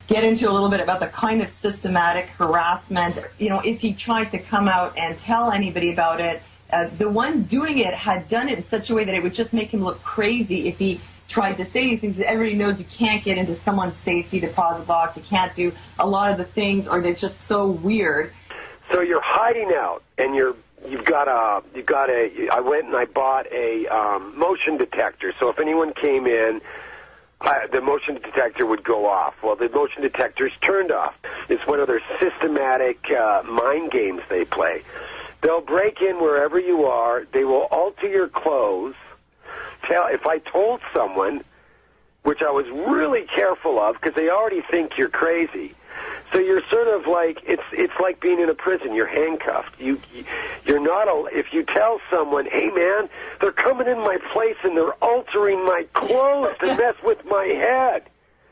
get into a little bit about the kind of systematic harassment. You know, if he tried to come out and tell anybody about it, the ones doing it had done it in such a way that it would just make him look crazy if he tried to say these things. Everybody knows you can't get into someone's safety deposit box. You can't do a lot of the things, or they're just so weird. So you're hiding out, and I went and I bought a motion detector. So if anyone came in, the motion detector would go off. Well, the motion detector's turned off. It's one of their systematic mind games they play. They'll break in wherever you are. They will alter your clothes. If I told someone, which I was really careful of, because they already think you're crazy. So you're sort of like, it's like being in a prison. You're handcuffed. You're not. If you tell someone, hey man, they're coming in my place and they're altering my clothes to mess with my head.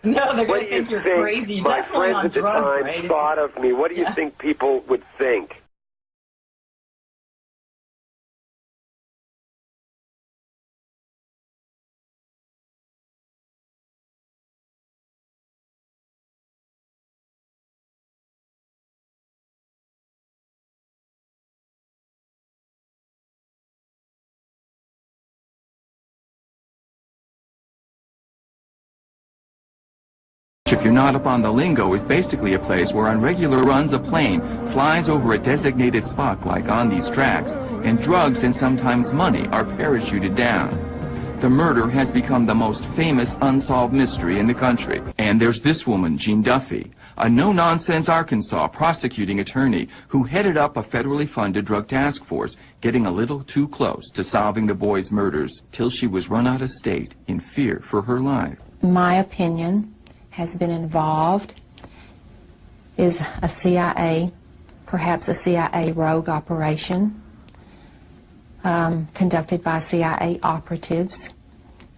No, they're going to think you're crazy. My friends at the time thought of me. What do you think people would think? If you're not up on the lingo, is basically a place where on regular runs a plane flies over a designated spot like on these tracks, and drugs and sometimes money are parachuted down. The murder has become the most famous unsolved mystery in the country. And there's this woman, Jean Duffy, a no-nonsense Arkansas prosecuting attorney who headed up a federally funded drug task force, getting a little too close to solving the boys' murders till she was run out of state in fear for her life. My opinion has been involved is a CIA, perhaps a CIA rogue operation conducted by CIA operatives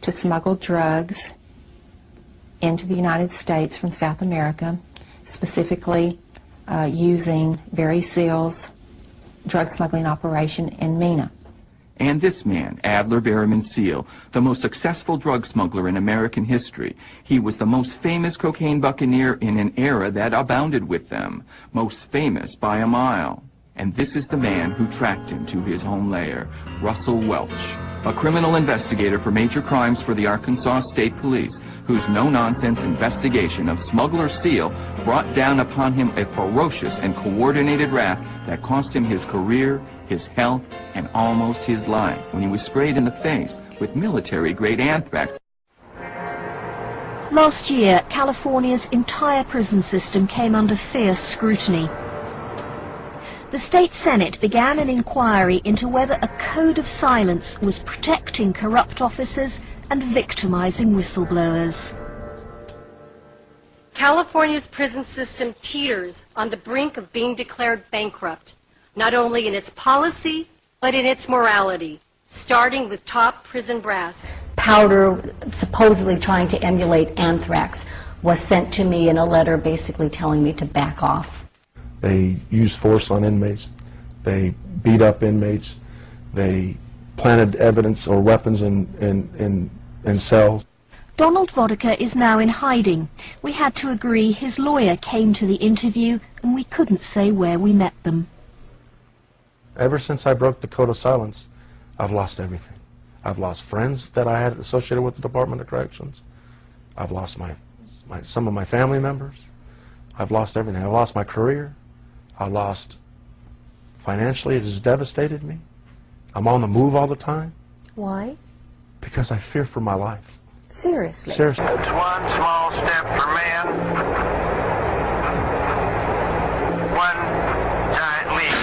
to smuggle drugs into the United States from South America, specifically using Barry Seal's drug smuggling operation in Mena. And this man, Adler Berryman Seal, the most successful drug smuggler in American history. He was the most famous cocaine buccaneer in an era that abounded with them, most famous by a mile. And this is the man who tracked him to his home lair, Russell Welch, a criminal investigator for major crimes for the Arkansas State Police, whose no-nonsense investigation of smuggler Seal brought down upon him a ferocious and coordinated wrath that cost him his career, his health, and almost his life when he was sprayed in the face with military-grade anthrax. Last year, California's entire prison system came under fierce scrutiny. The state Senate began an inquiry into whether a code of silence was protecting corrupt officers and victimizing whistleblowers. California's prison system teeters on the brink of being declared bankrupt, not only in its policy, but in its morality, starting with top prison brass. Powder supposedly trying to emulate anthrax was sent to me in a letter basically telling me to back off. They use force on inmates. They beat up inmates. They planted evidence or weapons in cells. Donald Vodka is now in hiding. We had to agree his lawyer came to the interview and we couldn't say where we met them. Ever since I broke the code of silence, I've lost everything. I've lost friends that I had associated with the Department of Corrections. I've lost some of my family members. I've lost everything. I've lost my career. I lost financially. It has devastated me. I'm on the move all the time. Why? Because I fear for my life. Seriously? Seriously. It's one small step for man, one giant leap.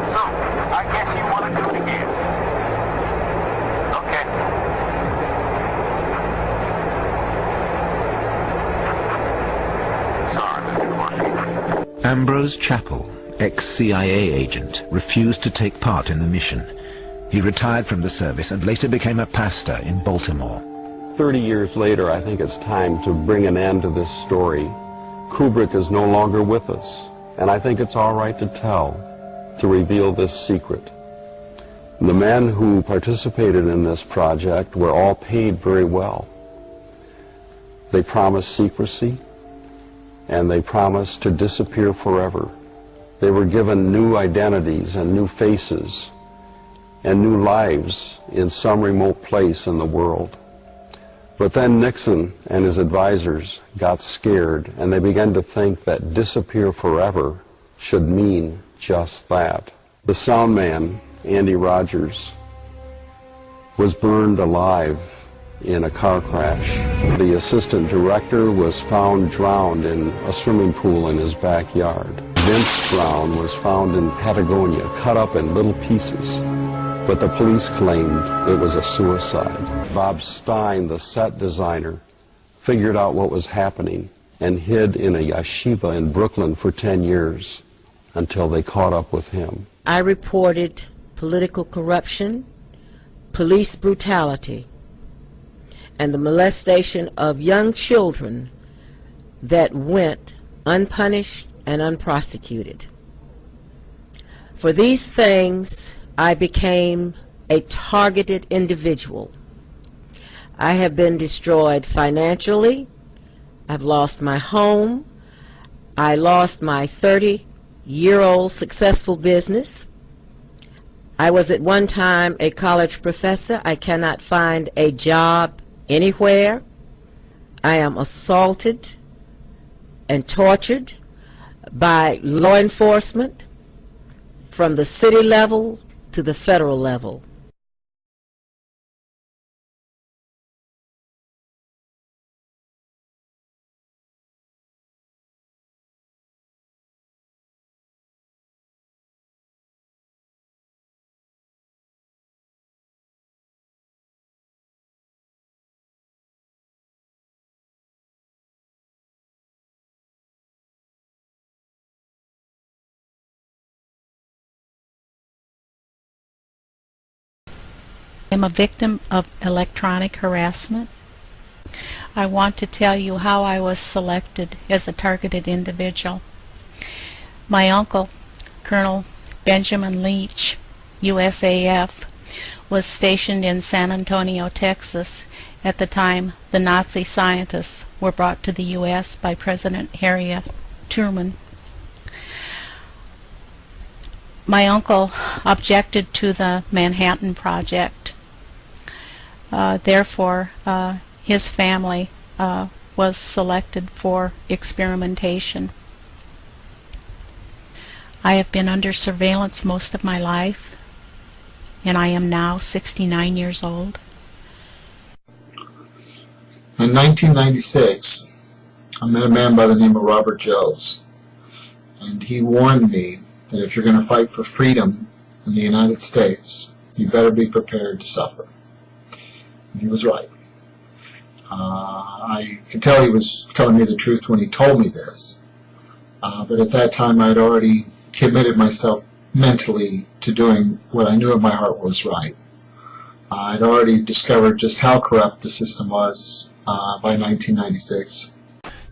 So, I guess you want to do it again. Okay. Ambrose Chappell, ex-CIA agent, refused to take part in the mission. He retired from the service and later became a pastor in Baltimore. 30 years later, I think it's time to bring an end to this story. Kubrick is no longer with us, and I think it's all right to tell, to reveal this secret. The men who participated in this project were all paid very well. They promised secrecy, and they promised to disappear forever. They were given new identities and new faces and new lives in some remote place in the world. But then Nixon and his advisors got scared, and they began to think that disappear forever should mean just that. The sound man, Andy Rogers, was burned alive in a car crash. The assistant director was found drowned in a swimming pool in his backyard. Vince Brown was found in Patagonia, cut up in little pieces, but the police claimed it was a suicide. Bob Stein, the set designer, figured out what was happening and hid in a yeshiva in Brooklyn for 10 years until they caught up with him. I reported political corruption, police brutality, and the molestation of young children that went unpunished and unprosecuted. For these things, I became a targeted individual. I have been destroyed financially. I've lost my home. I lost my 30-year-old successful business. I was at one time a college professor. I cannot find a job anywhere. I am assaulted and tortured by law enforcement from the city level to the federal level. I'm a victim of electronic harassment. I want to tell you how I was selected as a targeted individual. My uncle, Colonel Benjamin Leach, USAF, was stationed in San Antonio, Texas at the time the Nazi scientists were brought to the U.S. by President Harry F. Truman. My uncle objected to the Manhattan Project. Therefore, his family was selected for experimentation. I have been under surveillance most of my life, and I am now 69 years old. In 1996, I met a man by the name of Robert Jones, and he warned me that if you're going to fight for freedom in the United States, you better be prepared to suffer. And he was right. I could tell he was telling me the truth when he told me this, but at that time I'd already committed myself mentally to doing what I knew in my heart was right. I'd already discovered just how corrupt the system was by 1996.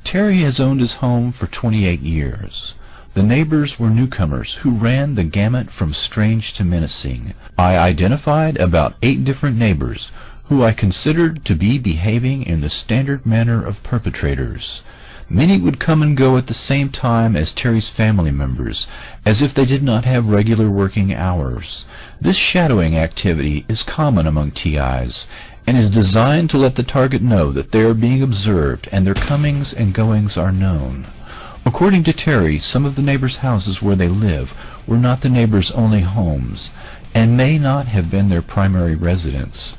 Terry has owned his home for 28 years. The neighbors were newcomers who ran the gamut from strange to menacing. I identified about 8 different neighbors who I considered to be behaving in the standard manner of perpetrators. Many would come and go at the same time as Terry's family members, as if they did not have regular working hours. This shadowing activity is common among TIs, and is designed to let the target know that they are being observed and their comings and goings are known. According to Terry, some of the neighbors' houses where they live were not the neighbors' only homes, and may not have been their primary residence.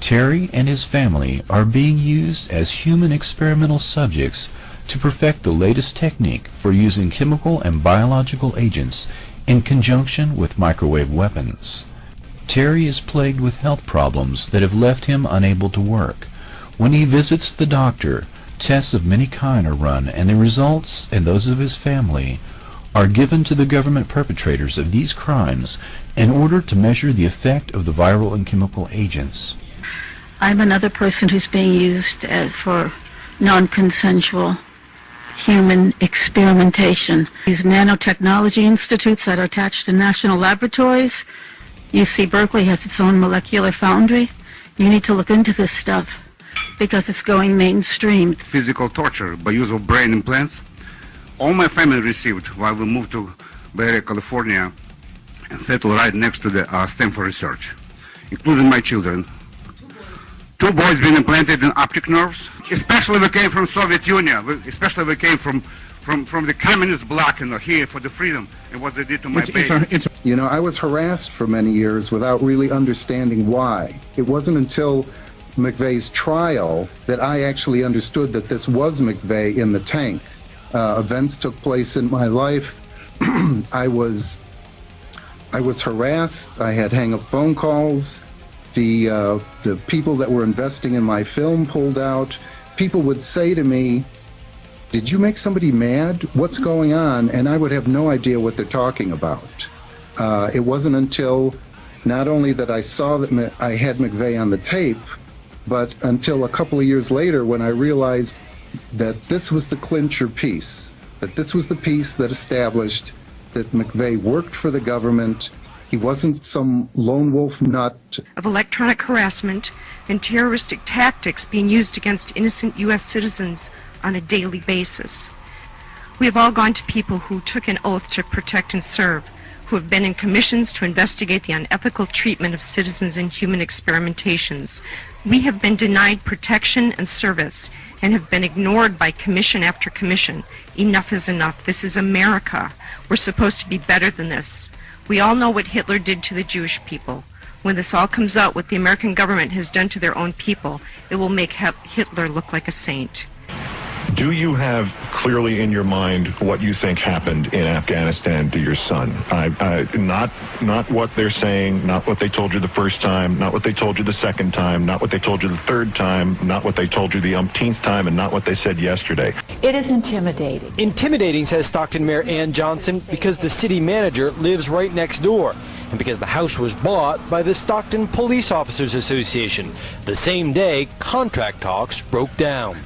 Terry and his family are being used as human experimental subjects to perfect the latest technique for using chemical and biological agents in conjunction with microwave weapons. Terry is plagued with health problems that have left him unable to work. When he visits the doctor, tests of many kinds are run, and the results and those of his family are given to the government perpetrators of these crimes in order to measure the effect of the viral and chemical agents. I'm another person who's being used for non-consensual human experimentation. These nanotechnology institutes that are attached to national laboratories UC Berkeley has its own molecular foundry. You need to look into this stuff because it's going mainstream. Physical torture by use of brain implants. All my family received while we moved to Bay Area, California, and settled right next to the Stanford Research, including my children. Two boys being implanted in optic nerves. Especially we came from Soviet Union. Especially we came from the communist bloc, here for the freedom and what they did to my baby. You know, I was harassed for many years without really understanding why. It wasn't until McVeigh's trial that I actually understood that this was McVeigh in the tank. Events took place in my life. I was harassed. I had hang-up phone calls. The people that were investing in my film pulled out. People would say to me, "Did you make somebody mad? What's going on?" And I would have no idea what they're talking about. It wasn't until not only that I saw that I had McVeigh on the tape, but until a couple of years later when I realized that this was the clincher piece, that this was the piece that established that McVeigh worked for the government. He wasn't some lone wolf nut. Of electronic harassment and terroristic tactics being used against innocent U.S. citizens on a daily basis. We have all gone to people who took an oath to protect and serve, who have been in commissions to investigate the unethical treatment of citizens in human experimentations. We have been denied protection and service and have been ignored by commission after commission. Enough is enough. This is America. We're supposed to be better than this. We all know what Hitler did to the Jewish people. When this all comes out, what the American government has done to their own people, it will make Hitler look like a saint. Do you have clearly in your mind what you think happened in Afghanistan to your son? Not what they're saying, not what they told you the first time, not what they told you the second time, not what they told you the third time, not what they told you the umpteenth time, and not what they said yesterday. It is intimidating. Intimidating, says Stockton Mayor Ann Johnson, because the city manager lives right next door, and because the house was bought by the Stockton Police Officers Association. The same day, contract talks broke down.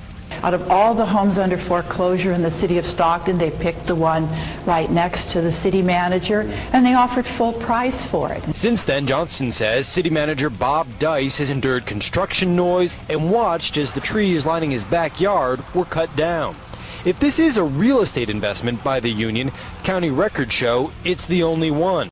Out of all the homes under foreclosure in the city of Stockton, they picked the one right next to the city manager, and they offered full price for it. Since then, Johnson says city manager Bob Dice has endured construction noise and watched as the trees lining his backyard were cut down. If this is a real estate investment by the union, county records show it's the only one.